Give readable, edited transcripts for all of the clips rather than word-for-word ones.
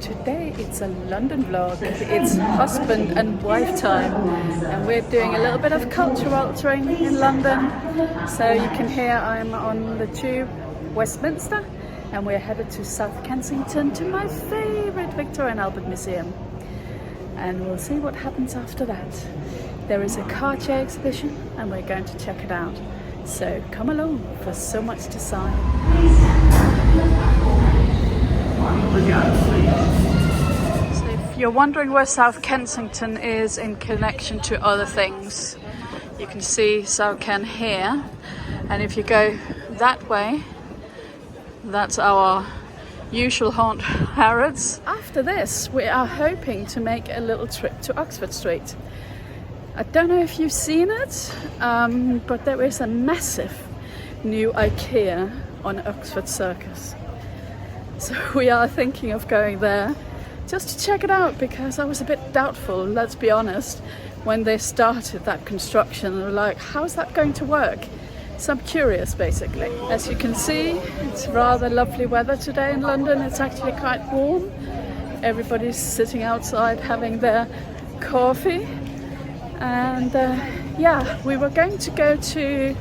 today it's a London vlog. It's husband and wife time, and we're doing a little bit of culture altering in London. So you can hear I'm on the tube, Westminster, and we're headed to South Kensington to my favourite Victoria and Albert Museum. And we'll see what happens after that. There is a Cartier exhibition and we're going to check it out. So come along for so much to sign. So if you're wondering where South Kensington is in connection to other things, you can see South Ken here. And if you go that way, that's our usual haunt, Harrods. After this, we are hoping to make a little trip to Oxford Street. I don't know if you've seen it, but there is a massive new IKEA on Oxford Circus. So we are thinking of going there just to check it out, because I was a bit doubtful, let's be honest, when they started that construction. They were like, how's that going to work? So I'm curious, basically. As you can see, it's rather lovely weather today in London. It's actually quite warm. Everybody's sitting outside having their coffee. And yeah, we were going to go to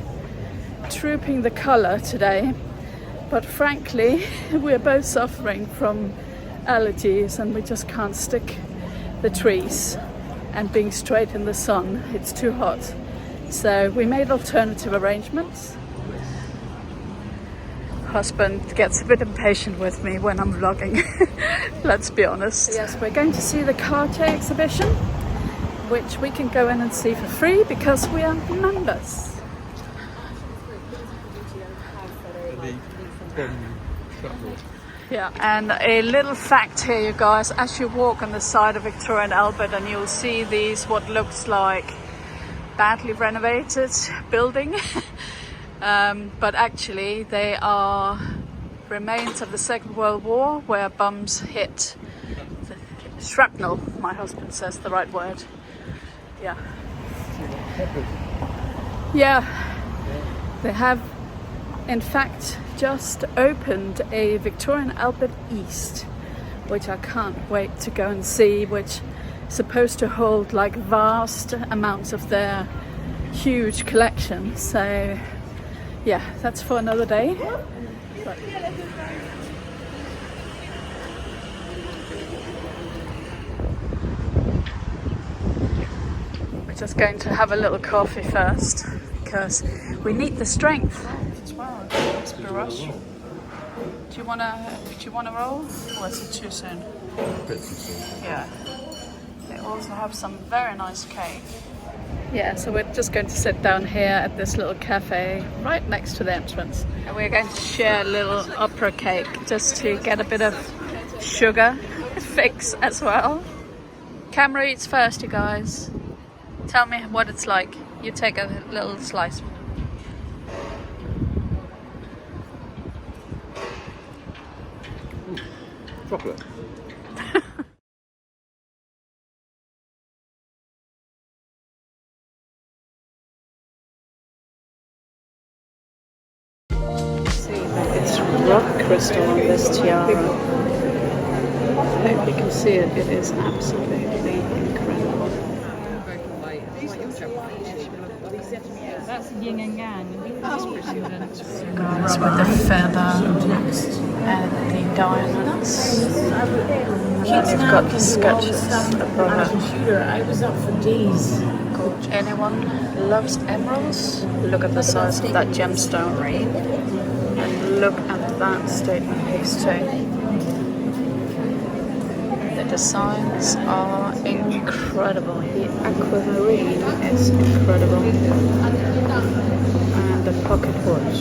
Trooping the Colour today, but frankly, we're both suffering from allergies and we just can't stick the trees and being straight in the sun. It's too hot. So we made alternative arrangements. Husband gets a bit impatient with me when I'm vlogging, let's be honest. Yes, we're going to see the Cartier exhibition, which we can go in and see for free because we are members. Yeah, and a little fact here, you guys, as you walk on the side of Victoria and Albert, and you'll see these what looks like badly renovated building, but actually they are remains of the Second World War where bombs hit. Shrapnel, my husband says the right word. Yeah. Yeah, they have in fact just opened a Victoria and Albert East, which I can't wait to go and see, which is supposed to hold like vast amounts of their huge collection. So yeah, that's for another day. But we're just going to have a little coffee first because we need the strength as well. It's a rush. Do you wanna roll, or is it too soon? A bit too soon. Yeah. They also have some very nice cake. Yeah, so we're just going to sit down here at this little cafe right next to the entrance. And we're going to share a little opera cake just to get a bit of sugar fix as well. Camera eats first, you guys. Tell me what it's like. You take a little slice. Chocolate. It's rock crystal on this tiara. I hope you can see it. It is absolutely incredible. That's yin and yang. Guys, with the feather and the diamonds. And you've got the sketches above it. I was up for days. Anyone loves emeralds? Look at the size of that gemstone. And look at that statement piece too. The designs are incredible. The aquamarine is incredible. And the pocket watch.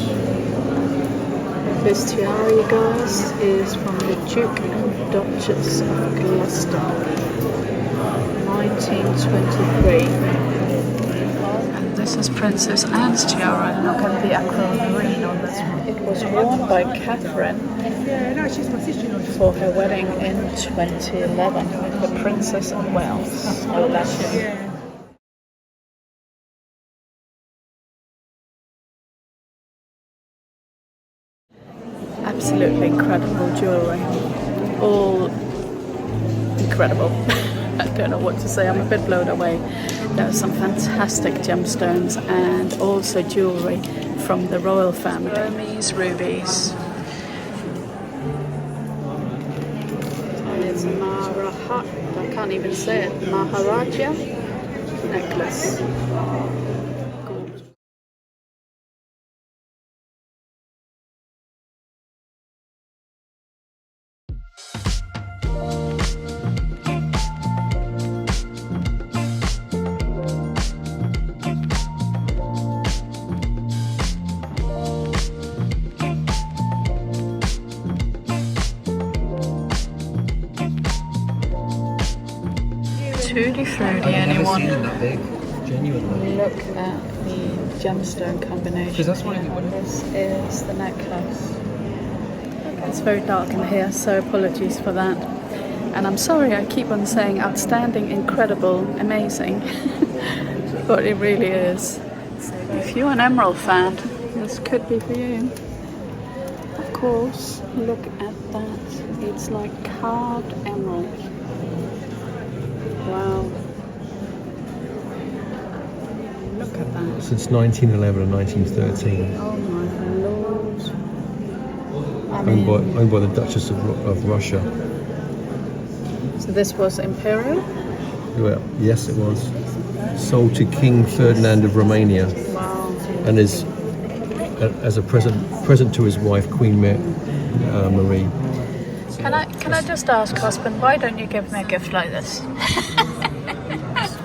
This tiara, you guys, is from the Duke and Duchess of Gloucester, 1923. And this is Princess Anne's tiara. Look at the aquamarine on this one. It was worn by Catherine for her wedding in 2011 with the Princess of Wales. Oh, bless you. Absolutely incredible jewellery. All incredible. I don't know what to say, I'm a bit blown away. There are some fantastic gemstones and also jewellery from the royal family. Burmese rubies. And it's a I can't even say it, Maharaja necklace. Tutti frutti, anyone? That big, genuinely. Look at the gemstone combination. That's what This is the necklace. It's very dark in here, so apologies for that. And I'm sorry I keep on saying outstanding, incredible, amazing, but it really is. So if you're an emerald fan, this could be for you. Of course, look at that. It's like carved emerald. Wow. Look at that. Since 1911 and 1913. Oh my lord. Owned by the Duchess of Russia. So this was imperial? Well, yes, it was. Sold to King Ferdinand of Romania. Wow. And is as a present to his wife, Queen Marie. Can I just ask, husband, why don't you give me a gift like this?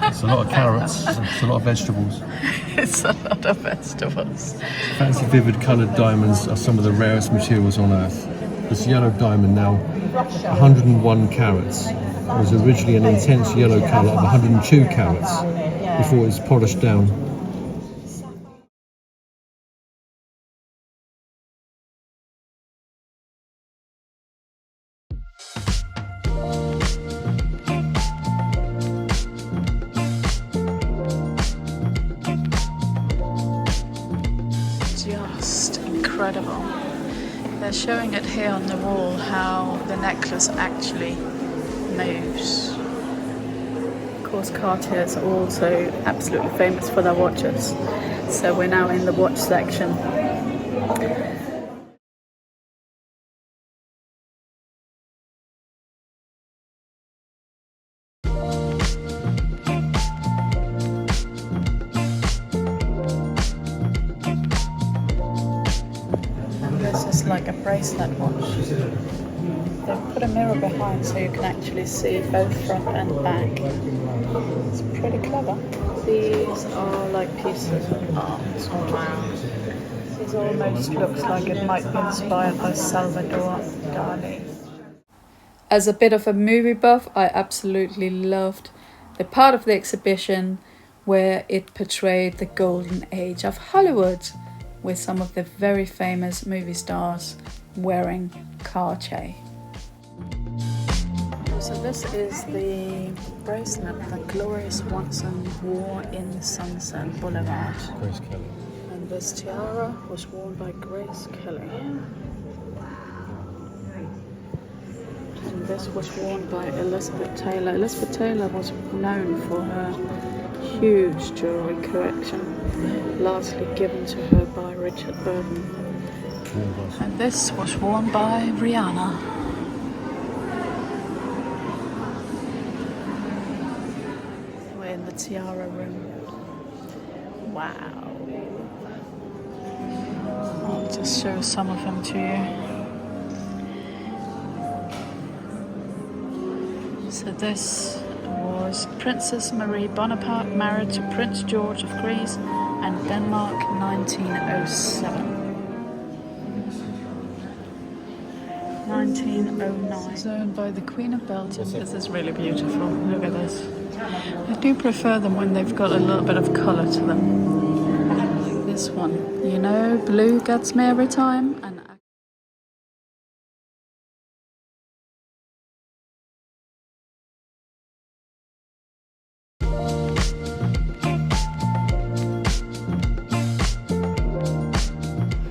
It's a lot of carrots, it's a lot of vegetables. It's a lot of vegetables. Fancy vivid coloured diamonds are some of the rarest materials on earth. This yellow diamond, now 101 carats, was originally an intense yellow colour of 102 carats before it was polished down. Just incredible. They're showing it here on the wall how the necklace actually moves. Of course, Cartier is also absolutely famous for their watches. So we're now in the watch section. This is like a bracelet watch. They've put a mirror behind so you can actually see both front and back. It's pretty clever. These are like pieces of art. Wow. This almost looks like it might be inspired by Salvador Dali. As a bit of a movie buff, I absolutely loved the part of the exhibition where it portrayed the golden age of Hollywood, with some of the very famous movie stars wearing Cartier. So this is the bracelet that Gloria Swanson wore in Sunset Boulevard. Grace Kelly. And this tiara was worn by Grace Kelly. And this was worn by Elizabeth Taylor. Elizabeth Taylor was known for her huge jewellery collection, largely given to her by Richard Burton. And this was worn by Rihanna. We're in the tiara room. Wow. I'll just show some of them to you. So this was Princess Marie Bonaparte, married to Prince George of Greece and Denmark, 1907. 1909. It's owned by the Queen of Belgium. This is really beautiful. Look at this. I do prefer them when they've got a little bit of colour to them. Like this one. You know, blue gets me every time. And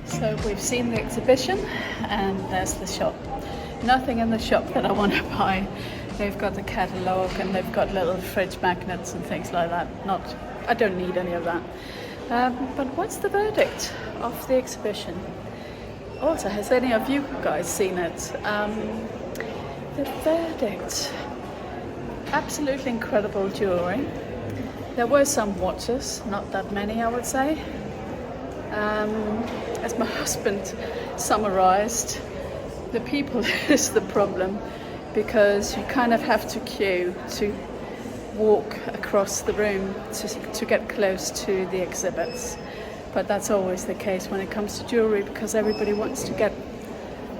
so we've seen the exhibition and there's the shop. Nothing in the shop that I want to buy, They've got the catalogue and they've got little fridge magnets and things like that. I don't need any of that. But what's the verdict of the exhibition? Also, has any of you guys seen it? The verdict. Absolutely incredible jewellery. There were some watches, not that many I would say. As my husband summarised, the people is the problem, because you kind of have to queue to walk across the room to get close to the exhibits. But that's always the case when it comes to jewellery, because everybody wants to get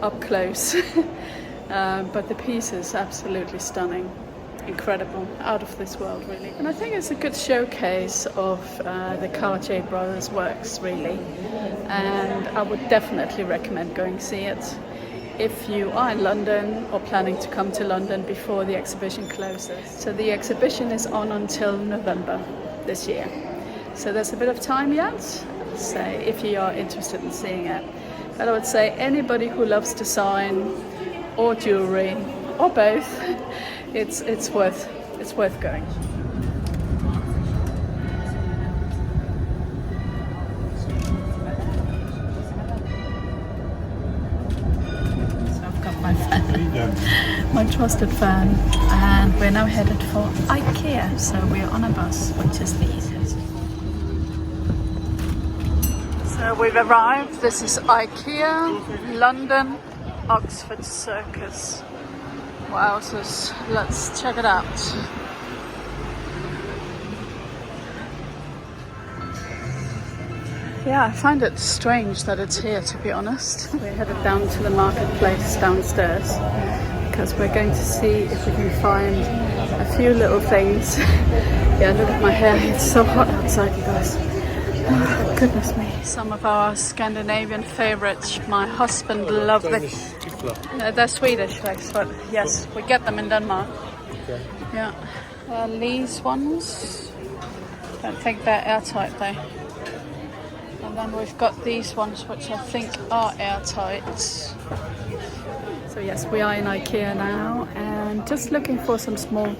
up close. But the piece is absolutely stunning, incredible, out of this world really. And I think it's a good showcase of the Cartier brothers' works really, and I would definitely recommend going to see it if you are in London or planning to come to London before the exhibition closes. So the exhibition is on until November this year, so there's a bit of time yet, so if you are interested in seeing it. But I would say anybody who loves design or jewellery or both, it's worth going. My trusted fan, and we're now headed for IKEA, so we're on a bus, which is the easiest. So we've arrived. This is IKEA, London, Oxford Circus. What else is? Let's check it out. Yeah, I find it strange that it's here, to be honest. We're headed down to the marketplace downstairs because we're going to see if we can find a few little things. Yeah, look at my hair. It's so hot outside, you guys. Oh, goodness me. Some of our Scandinavian favorites. My husband loves them. They're Swedish, but yes, we get them in Denmark. Okay. Yeah. These ones, don't think they're airtight though. And then we've got these ones, which I think are airtight. So yes, we are in IKEA now, and just looking for some small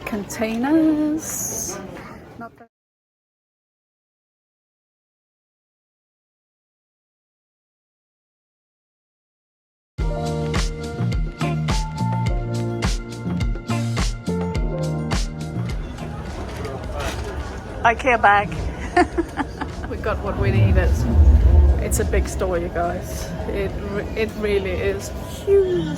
containers. Not that IKEA bag. We got what we needed. It's a big store, you guys. It really is huge.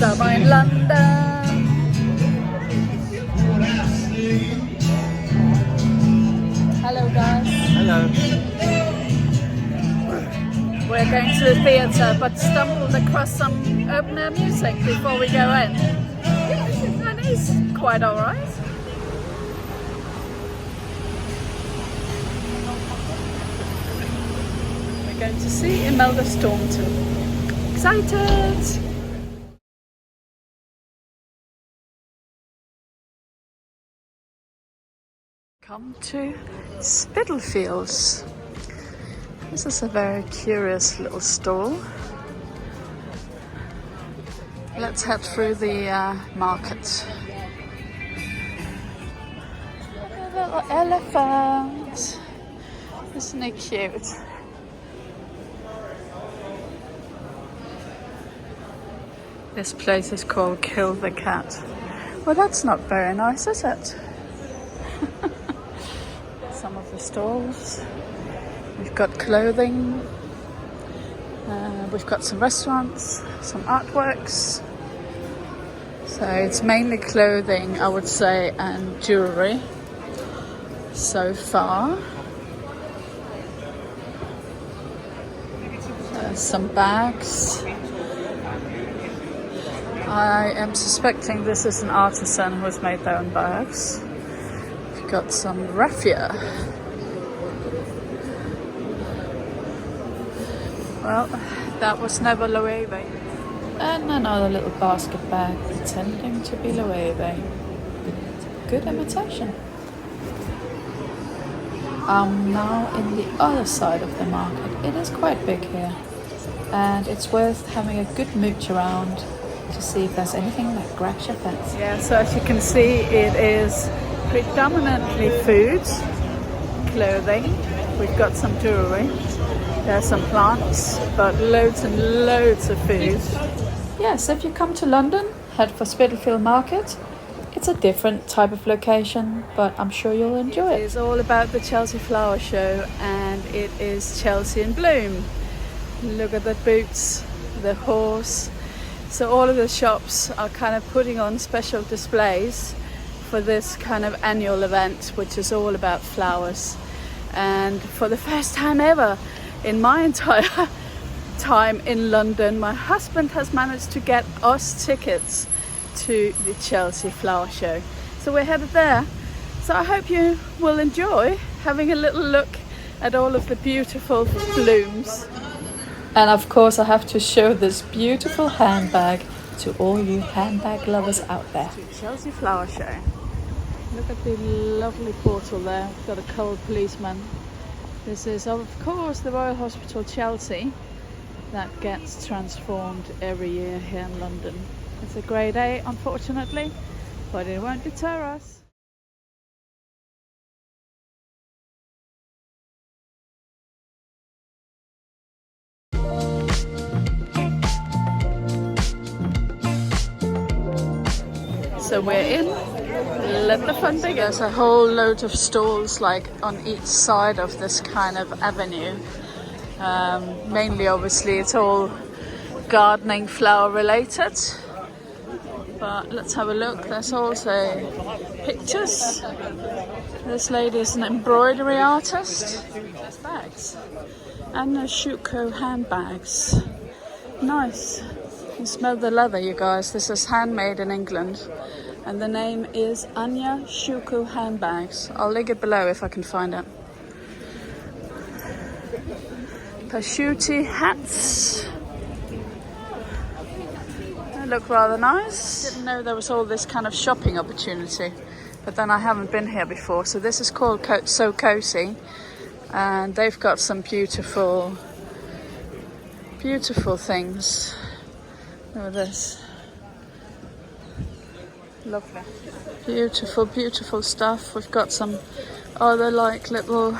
Summer in London. Hello guys. Hello. We're going to the theatre, but stumbled across some open air music before we go in. And it's quite alright. We're going to see Imelda Staunton. Excited! Come to Spitalfields. This is a very curious little stall. Let's head through the market. A little elephant. Isn't he cute? This place is called Kill the Cat. Well, that's not very nice, is it? Some of the stalls. We've got clothing. We've got some restaurants, some artworks. So it's mainly clothing, I would say, and jewellery so far. Some bags. I am suspecting this is an artisan who has made their own bags. got some raffia. Well, that was never Loewe. And another little basket bag pretending to be Loewe. Good imitation. I'm now in the other side of the market. It is quite big here, and it's worth having a good mooch around to see if there's anything that grabs your fancy. Yeah, so as you can see, it is predominantly food, clothing. We've got some jewellery. There's some plants, but loads and loads of food. Yes, if you come to London, head for Spitalfields Market. It's a different type of location, but I'm sure you'll enjoy it. It's all about the Chelsea Flower Show, and it is Chelsea in bloom. Look at the boots, the horse. So all of the shops are kind of putting on special displays for this kind of annual event, which is all about flowers. And for the first time ever in my entire time in London, my husband has managed to get us tickets to the Chelsea Flower Show. So we're headed there. So I hope you will enjoy having a little look at all of the beautiful blooms. And of course I have to show this beautiful handbag to all you handbag lovers out there. To Chelsea Flower Show. Look at the lovely portal there. We've got a cold policeman. This is of course the Royal Hospital Chelsea that gets transformed every year here in London. It's a grey day, unfortunately, but it won't deter us. So we're in. Let the fun begin. There's a whole load of stalls like on each side of this kind of avenue. Mainly, obviously, it's all gardening, flower related. But let's have a look. There's also pictures. This lady is an embroidery artist. There's bags. And there's Schuko handbags. Nice. You smell the leather, you guys. This is handmade in England. And the name is Anya Schuko Handbags. I'll link it below if I can find it. Pashuti hats. They look rather nice. Didn't know there was all this kind of shopping opportunity, but then I haven't been here before. So this is called So Cozy, and they've got some beautiful things. Look at this. Lovely. Beautiful stuff. We've got some other like little,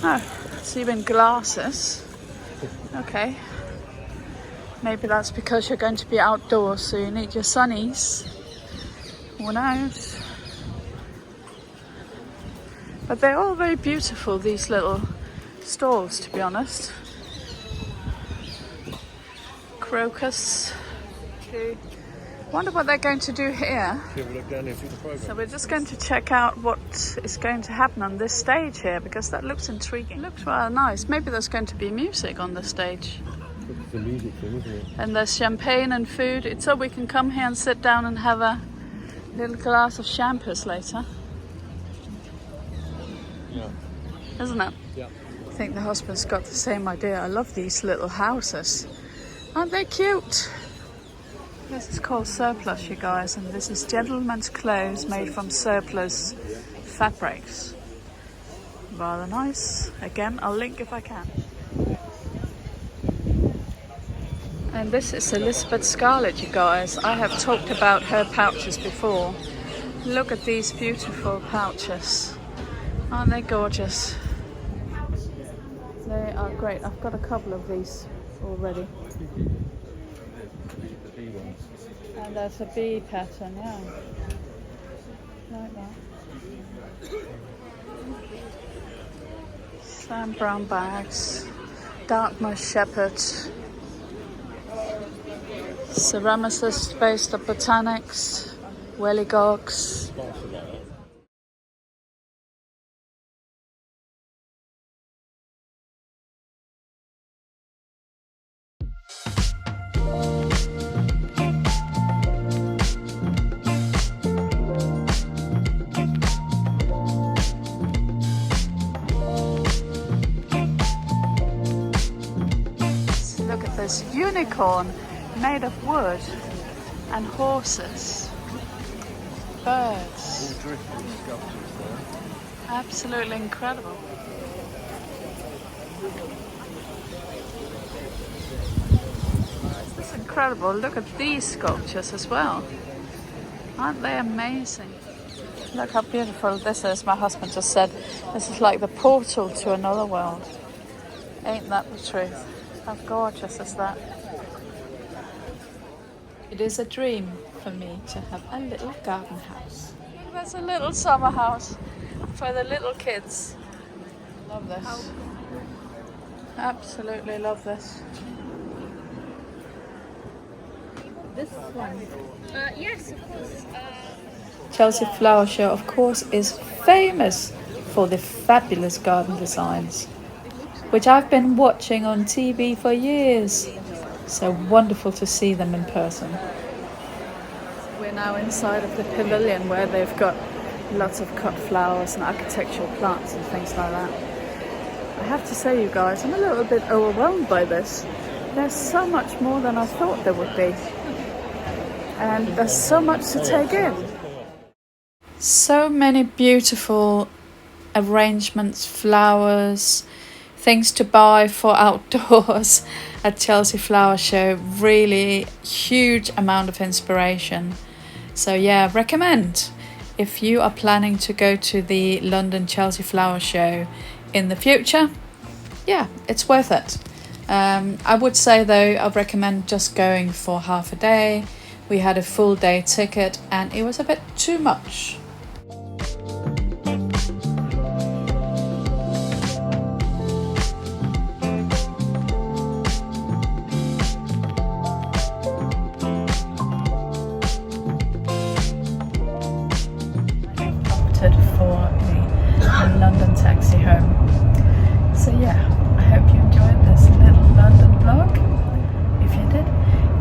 it's even glasses. Okay. Maybe that's because you're going to be outdoors, so you need your sunnies. Who knows? But they're all very beautiful, these little stalls, to be honest. Crocus. Wonder what they're going to do here. So we're just going to check out what is going to happen on this stage here, because that looks intriguing. It looks rather nice. Maybe there's going to be music on the stage. It's a music thing, isn't it? And there's champagne and food. It's so we can come here and sit down and have a little glass of champers later. Yeah. Isn't it? Yeah. I think the husband's got the same idea. I love these little houses. Aren't they cute? This is called Surplus, you guys, and this is gentlemen's clothes made from surplus fabrics. Rather nice. Again, I'll link if I can. And this is Elizabeth Scarlett, you guys. I have talked about her pouches before. Look at these beautiful pouches. Aren't they gorgeous? They are great. I've got a couple of these already. And there's a bee pattern, yeah. Like that. Sam Brown bags. Dartmouth Shepherd. Ceramicist based on botanics. Welligogs. this unicorn made of wood and horses, birds. Absolutely incredible. It's incredible. Look at these sculptures as well. Aren't they amazing? Look how beautiful this is. My husband just said this is like the portal to another world. Ain't that the truth? How gorgeous is that? It is a dream for me to have a little garden house. There's a little summer house for the little kids. Love this. Absolutely love this. This one. Yes, of course. Chelsea Flower Show, of course, is famous for the fabulous garden designs, which I've been watching on TV for years. So wonderful to see them in person. We're now inside of the pavilion where they've got lots of cut flowers and architectural plants and things like that. I have to say, you guys, I'm a little bit overwhelmed by this. There's so much more than I thought there would be. And there's so much to take in. So many beautiful arrangements, flowers, things to buy for outdoors at Chelsea Flower Show. Really huge amount of inspiration. So yeah, recommend if you are planning to go to the London Chelsea Flower Show in the future. Yeah, it's worth it. I would say though, I recommend just going for half a day. We had a full day ticket and it was a bit too much. For a London taxi home. So yeah, I hope you enjoyed this little London vlog. If you did,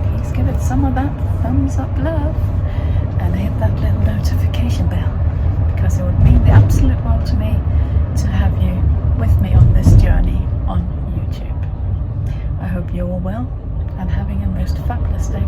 please give it some of that thumbs up love and hit that little notification bell, because it would mean the absolute world to me to have you with me on this journey on YouTube. I hope you're all well and having a most fabulous day.